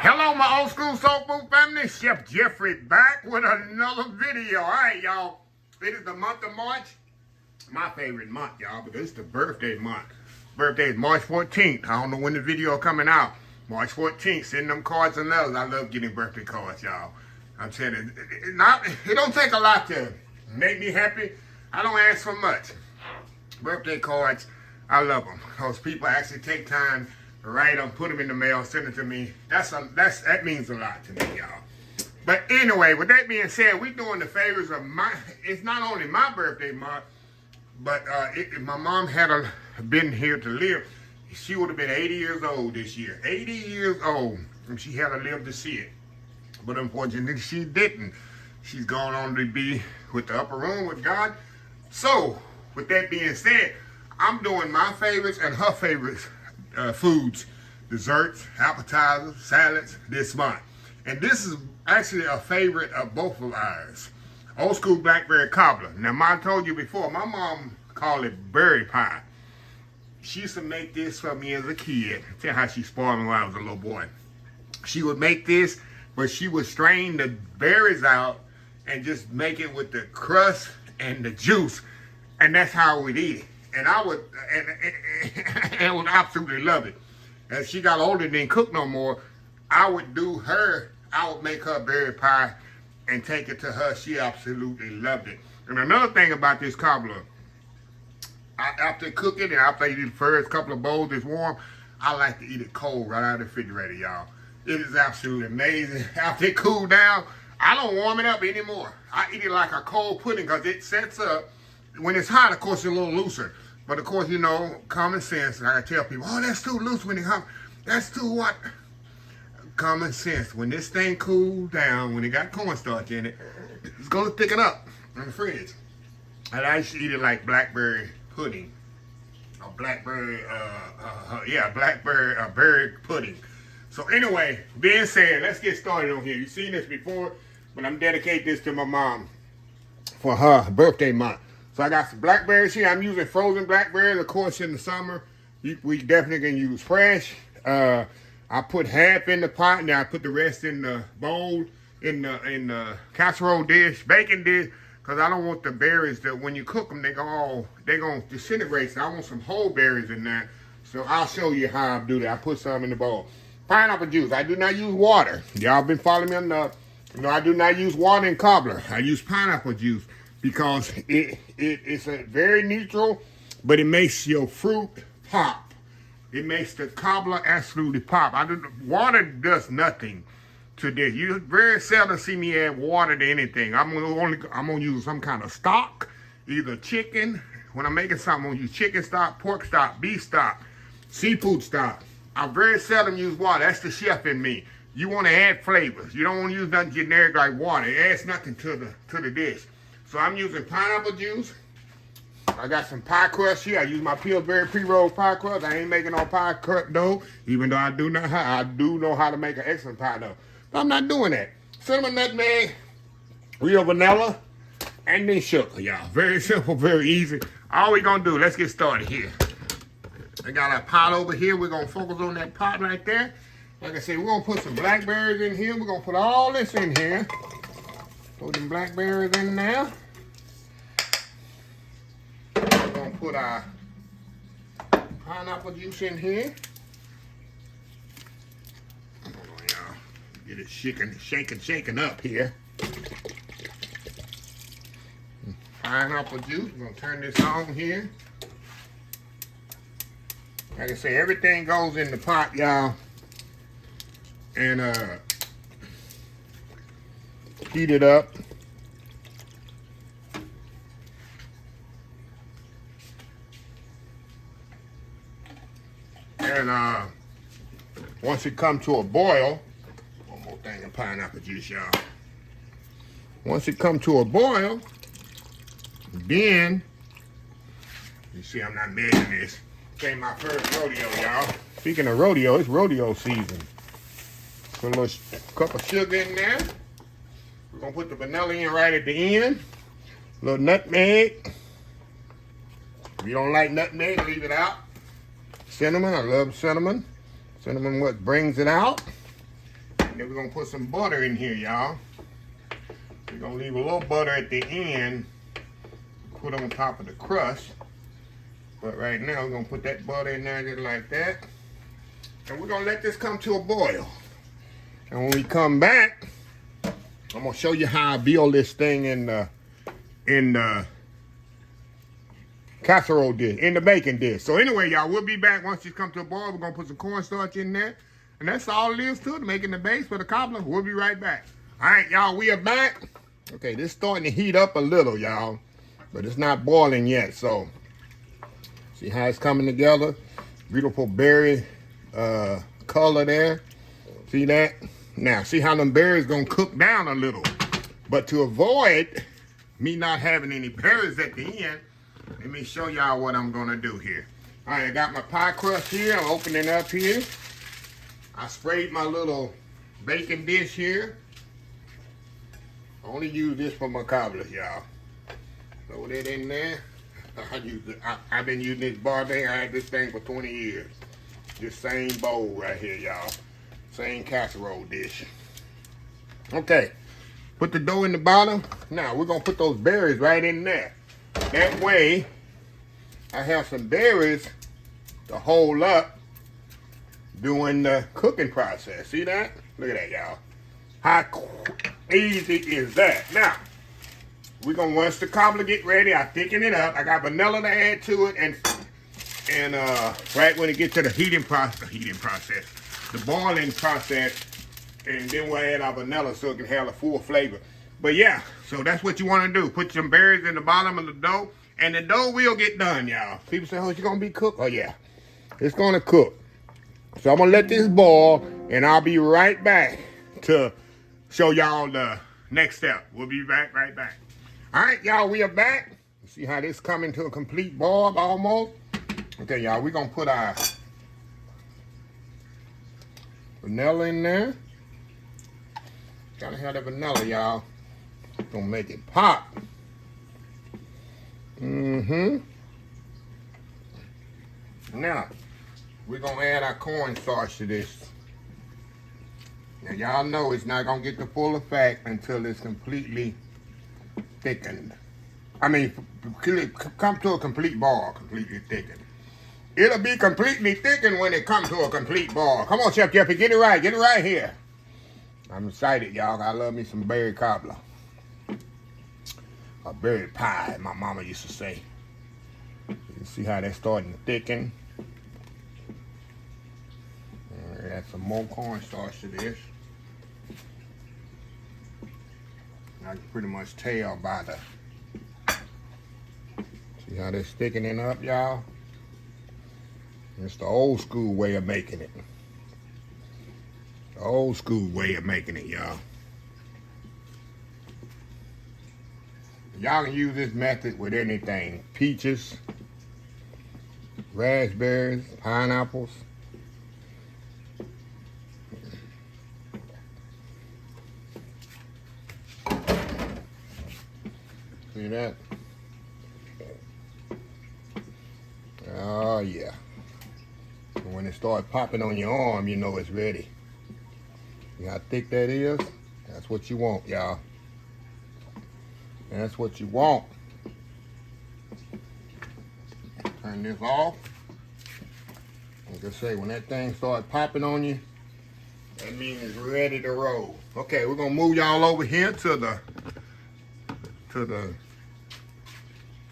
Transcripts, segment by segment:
Hello, my old school soul food family. Chef Jeffrey back with another video. All right, y'all. It is the month of March. My favorite month, y'all, because it's the birthday month. Birthday is March 14th. I don't know when the video coming out. March 14th. Send them cards and letters. I love getting birthday cards, y'all. I'm telling you, it don't take a lot to make me happy. I don't ask for much. Birthday cards, I love them. Because people actually take time to write them, put them in the mail, send it to me. That means a lot to me, y'all. But anyway, with that being said, we're doing the favors of it's not only my birthday month, but if my mom had been here to live, she would have been 80 years old this year. 80 years old, and she had to live to see it. But unfortunately, she didn't. She's gone on to be with the upper room with God. So, with that being said, I'm doing my favorites and her favorites foods, desserts, appetizers, salads this month. And this is actually a favorite of both of ours. Old school blackberry cobbler. Now, I told you before, my mom called it berry pie. She used to make this for me as a kid. Tell how she spoiled me when I was a little boy. She would make this, but she would strain the berries out and just make it with the crust and the juice. And that's how we'd eat it. And I would, and would absolutely love it. As she got older and didn't cook no more, I would make her berry pie and take it to her. She absolutely loved it. And another thing about this cobbler, after cooking and after I eat the first couple of bowls it's warm, I like to eat it cold right out of the refrigerator, y'all. It is absolutely amazing. After it cooled down, I don't warm it up anymore. I eat it like a cold pudding because it sets up. When it's hot, of course, it's a little looser. But, of course, you know, common sense. I tell people, oh, that's too loose when it hot. That's too what? Common sense. When this thing cools down, when it got cornstarch in it, it's going to thicken up in the fridge. And I used to eat it like blackberry pudding. Or blackberry, berry pudding. So, anyway, being said, let's get started on here. You've seen this before, but I'm dedicating this to my mom for her birthday month. So I got some blackberries here. I'm using frozen blackberries. Of course, in the summer, we definitely can use fresh. I put half in the pot, and then I put the rest in the bowl, in the casserole dish, baking dish, because I don't want the berries that when you cook them, they're gonna disintegrate. So I want some whole berries in there. So I'll show you how I do that. I put some in the bowl. Pineapple juice. I do not use water. Y'all been following me enough. You know, I do not use water in cobbler. I use pineapple juice. Because it's a very neutral, but it makes your fruit pop. It makes the cobbler absolutely pop. Water does nothing to this. You very seldom see me add water to anything. I'm gonna use some kind of stock, either chicken. When I'm making something, I'm gonna use chicken stock, pork stock, beef stock, seafood stock. I very seldom use water. That's the chef in me. You want to add flavors. You don't want to use nothing generic like water. It adds nothing to the dish. So I'm using pineapple juice. I got some pie crust here. I use my Pillsbury pre-rolled pie crust. I ain't making no pie crust dough, even though I do know how to make an excellent pie dough. But I'm not doing that. Cinnamon, nutmeg, real vanilla, and then sugar, y'all. Very simple, very easy. All we gonna do, let's get started here. I got our pot over here. We're gonna focus on that pot right there. Like I said, we're gonna put some blackberries in here. We're gonna put all this in here. Put them blackberries in there. We're going to put our pineapple juice in here. Hold on, y'all. Get it shaking up here. Pineapple juice. We're going to turn this on here. Like I say, everything goes in the pot, y'all. And, heat it up. And once it comes to a boil, one more thing of pineapple juice, y'all. Once it comes to a boil, then, you see I'm not measuring this. This ain't my first rodeo, y'all. Speaking of rodeo, it's rodeo season. Put a little cup of sugar in there. We're going to put the vanilla in right at the end. A little nutmeg. If you don't like nutmeg, leave it out. Cinnamon, I love cinnamon. Cinnamon what brings it out. then we're gonna put some butter in here, y'all. We're gonna leave a little butter at the end, put on top of the crust. But right now, we're gonna put that butter in there just like that. And we're gonna let this come to a boil. And when we come back, I'm gonna show you how I build this thing in the casserole dish, in the baking dish. So anyway, y'all, we'll be back once this comes to a boil. We're gonna put some cornstarch in there. And that's all it is to it, making the base for the cobbler. We'll be right back. All right, y'all, we are back. Okay, this is starting to heat up a little, y'all. But it's not boiling yet, so. See how it's coming together? Beautiful berry color there. See that? Now, see how them berries gonna cook down a little. But to avoid me not having any berries at the end, let me show y'all what I'm gonna do here. All right, I got my pie crust here. I'm opening up here. I sprayed my little baking dish here. I only use this for my cobblers, y'all. Throw that in there. I've been using this bar thing. I had this thing for 20 years. This same bowl right here, y'all. Same casserole dish. Okay, put the dough in the bottom. Now we're gonna put those berries right in there. That way, I have some berries to hold up doing the cooking process. See that? Look at that, y'all. How easy is that? Now, we're gonna, once the cobbler get ready, I thicken it up. I got vanilla to add to it, and right when it gets to the heating process, the boiling process, and then we'll add our vanilla so it can have a full flavor. But yeah, so that's what you want to do. Put some berries in the bottom of the dough, and the dough will get done, y'all. People say, oh, it's gonna be cooked? Oh yeah, it's gonna cook. So I'm gonna let this boil, and I'll be right back to show y'all the next step. We'll be back right back. All right, y'all, we are back. See how this coming to a complete boil almost? Okay, y'all, we're gonna put our vanilla in there. Gotta have the vanilla, y'all. Gonna make it pop. Now, we're gonna add our cornstarch to this. Now, y'all know it's not gonna get the full effect until it's completely thickened. I mean, come to a complete ball, completely thickened. It'll be completely thickened when it comes to a complete ball. Come on, Chef Jeffy, get it right here. I'm excited, y'all. I love me some berry cobbler. Or berry pie, my mama used to say. You see how that's starting to thicken. Add some more cornstarch to this. I can pretty much tell by the, see how that's thickening up, y'all? It's the old school way of making it. The old school way of making it, y'all. Y'all can use this method with anything. Peaches, raspberries, pineapples. See that? Oh yeah. And when it starts popping on your arm, you know it's ready. See how thick that is? That's what you want, y'all. That's what you want. Turn this off. Like I say, when that thing starts popping on you, that means it's ready to roll. Okay, we're gonna move y'all over here to the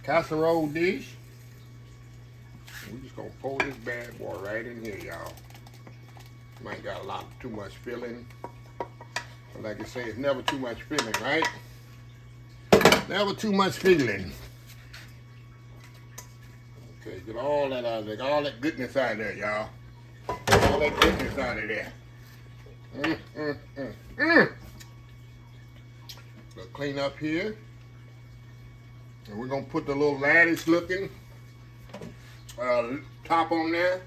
casserole dish. We're just gonna pour this bad boy right in here, y'all. Might got a lot too much filling. But like I say, it's never too much filling, right? Never too much filling. Okay, get all that out of there. Get all that goodness out of there, y'all. All that goodness out of there. So clean up here. And we're gonna put the little lattice looking top on there.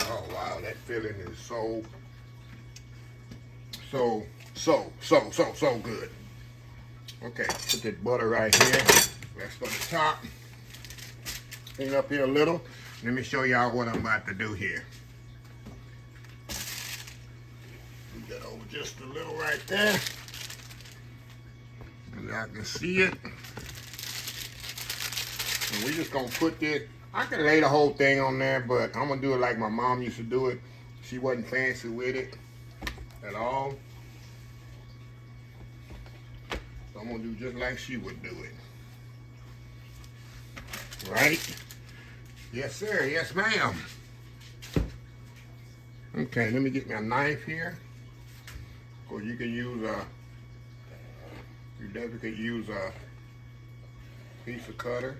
Oh wow, that filling is so good. Okay, put that butter right here. That's for the top. Clean up here a little. Let me show y'all what I'm about to do here. just a little right there. Y'all can see it. And we're just gonna put this. I can lay the whole thing on there, but I'm gonna do it like my mom used to do it. She wasn't fancy with it at all. So I'm gonna do just like she would do it. Right? Yes, sir. Yes, ma'am. Okay, let me get my knife here. Or you can use you definitely could use a piece of cutter.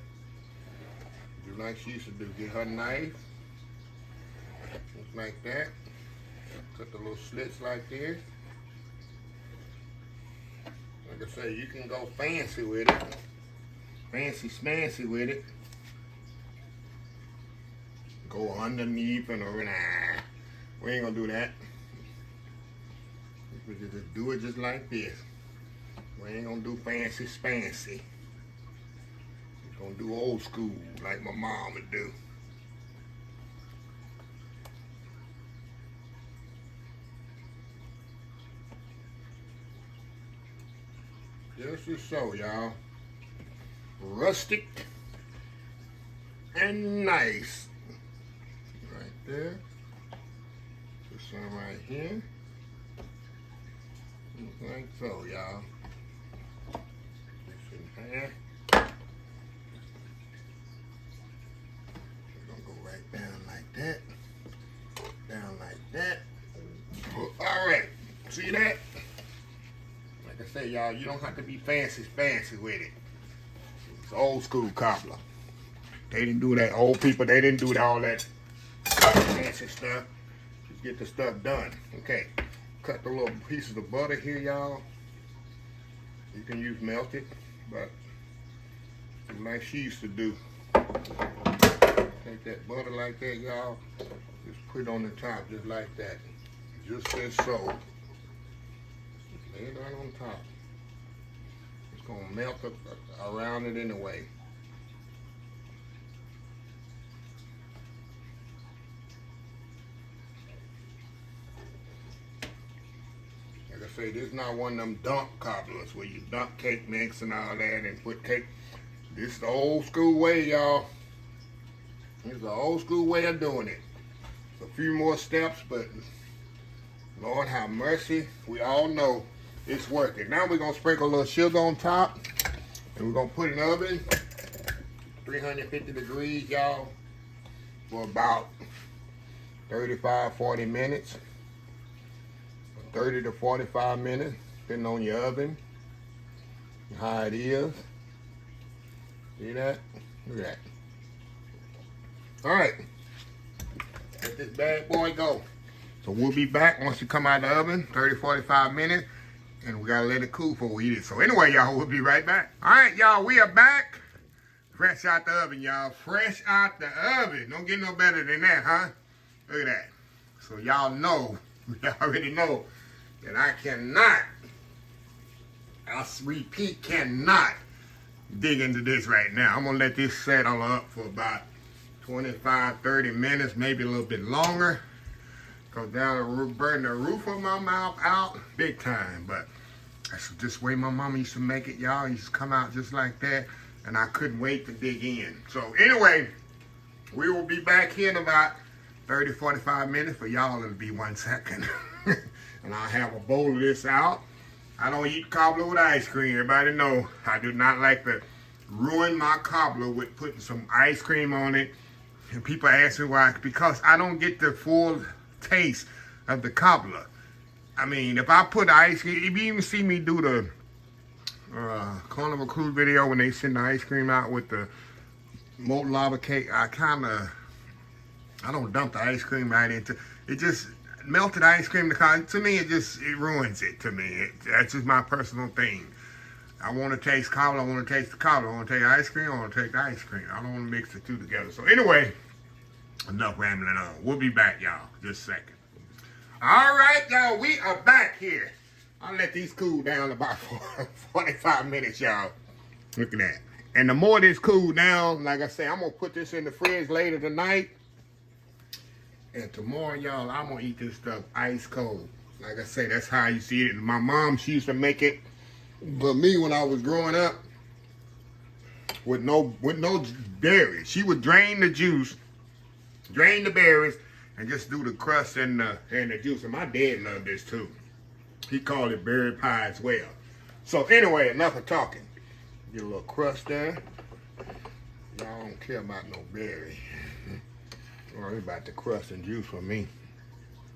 Do like she used to do. Get her knife. Just like that. Cut the little slits like this. Like I say, you can go fancy with it. Fancy smancy with it. Go underneath and over. Nah, we ain't gonna do that. We just do it just like this. We ain't gonna do fancy spancy. We're gonna do old school like my mom would do. Just as so, y'all. Rustic and nice. Right there. Just some right here. Like so, y'all. This in half. We're gonna go right down like that. Down like that. Alright. See that? Like I say, y'all, you don't have to be fancy with it. It's old school cobbler. They didn't do that. Old people, they didn't do all that fancy stuff. Just get the stuff done. Okay. Cut the little pieces of butter here, y'all. You can use melted, but like she used to do. Take that butter like that, y'all. Just put it on the top just like that. Just as so. Lay it right on top. It's gonna melt up around it anyway. Like I say, this is not one of them dunk cobblers where you dunk cake mix and all that and put cake. This is the old school way, y'all. This is the old school way of doing it. It's a few more steps, but Lord have mercy. We all know it's worth it. Now we're going to sprinkle a little sugar on top. And we're going to put it in the oven. 350 degrees, y'all. For about 35-40 minutes. 30 to 45 minutes. Depending on your oven. How it is. See that? Look at that. Alright. Let this bad boy go. So we'll be back once you come out of the oven. 30-45 minutes. And we gotta let it cool before we eat it. So anyway, y'all, we'll be right back. Alright, y'all, we are back. Fresh out the oven, y'all. Fresh out the oven. Don't get no better than that, huh? Look at that. So y'all know, y'all already know that I cannot, I'll repeat, cannot dig into this right now. I'm gonna let this settle up for about 25-30 minutes, maybe a little bit longer. Go down and burn the roof of my mouth out big time. But that's just the way my mama used to make it, y'all. It used to come out just like that. And I couldn't wait to dig in. So anyway, we will be back here in about 30-45 minutes. For y'all, it'll be 1 second. And I'll have a bowl of this out. I don't eat cobbler with ice cream. Everybody know I do not like to ruin my cobbler with putting some ice cream on it. And people ask me why. Because I don't get the full taste of the cobbler. I mean, if I put ice cream, if you even see me do the Carnival Cruise video when they send the ice cream out with the molten lava cake, I don't dump the ice cream right into it. Just melted ice cream, to me, it ruins it to me. That's just my personal thing. I want to taste cobbler, I want to taste the cobbler. I want to take ice cream, I want to take the ice cream. I don't want to mix the two together. So anyway, enough rambling on. We'll be back, y'all, just a second. All right, y'all, we are back here. I'll let these cool down about 45 minutes, y'all. Look at that. And the more this cool down, like I say, I'm going to put this in the fridge later tonight. And tomorrow, y'all, I'm going to eat this stuff ice cold. Like I say, that's how you see it. And my mom, she used to make it for me when I was growing up with no berries. She would drain the juice, drain the berries, and just do the crust and the juice. And my dad loved this too. He called it berry pie as well. So anyway, enough of talking. Get a little crust there. Y'all don't care about no berry. Worry about the crust and juice for me.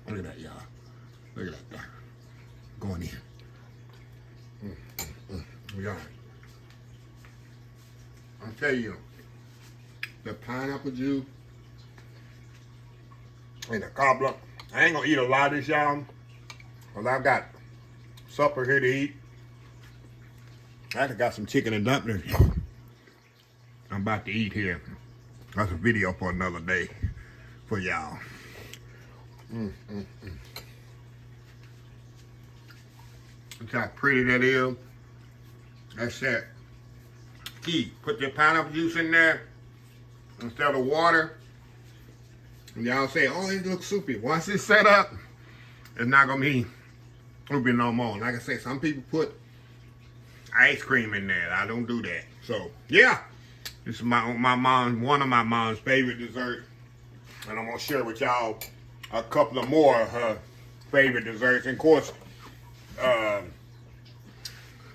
Look at that, y'all. Look at that. Going in. Y'all. I'll tell you, the pineapple juice and the cobbler. I ain't gonna eat a lot of this, y'all, because I've got supper here to eat. I got some chicken and dumplings I'm about to eat here. That's a video for another day for y'all. Look how pretty that is. That's that key. Put your pineapple juice in there instead of water. And y'all say, oh, it looks soupy. Once it's set up, it's not gonna be soupy no more. Like I say, some people put ice cream in there. I don't do that. So yeah, this is one of my mom's favorite desserts, and I'm gonna share with y'all a couple of more of her favorite desserts, and of course,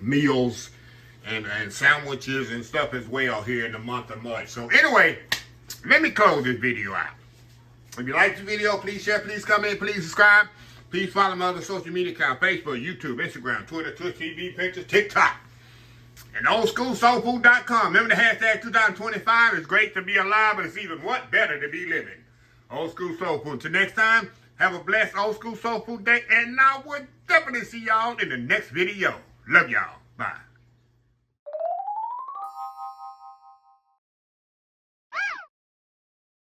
meals and sandwiches and stuff as well here in the month of March. So anyway, let me close this video out. If you like the video, please share, please comment, please subscribe. Please follow my other social media account: Facebook, YouTube, Instagram, Twitter, Twitch TV, Pinterest, TikTok, and oldschoolsoulfood.com. Remember the hashtag 2025. It's great to be alive, but it's even what better to be living. Old School Soul Food. Till next time, have a blessed Old School Soul Food day, and I will definitely see y'all in the next video. Love y'all. Bye.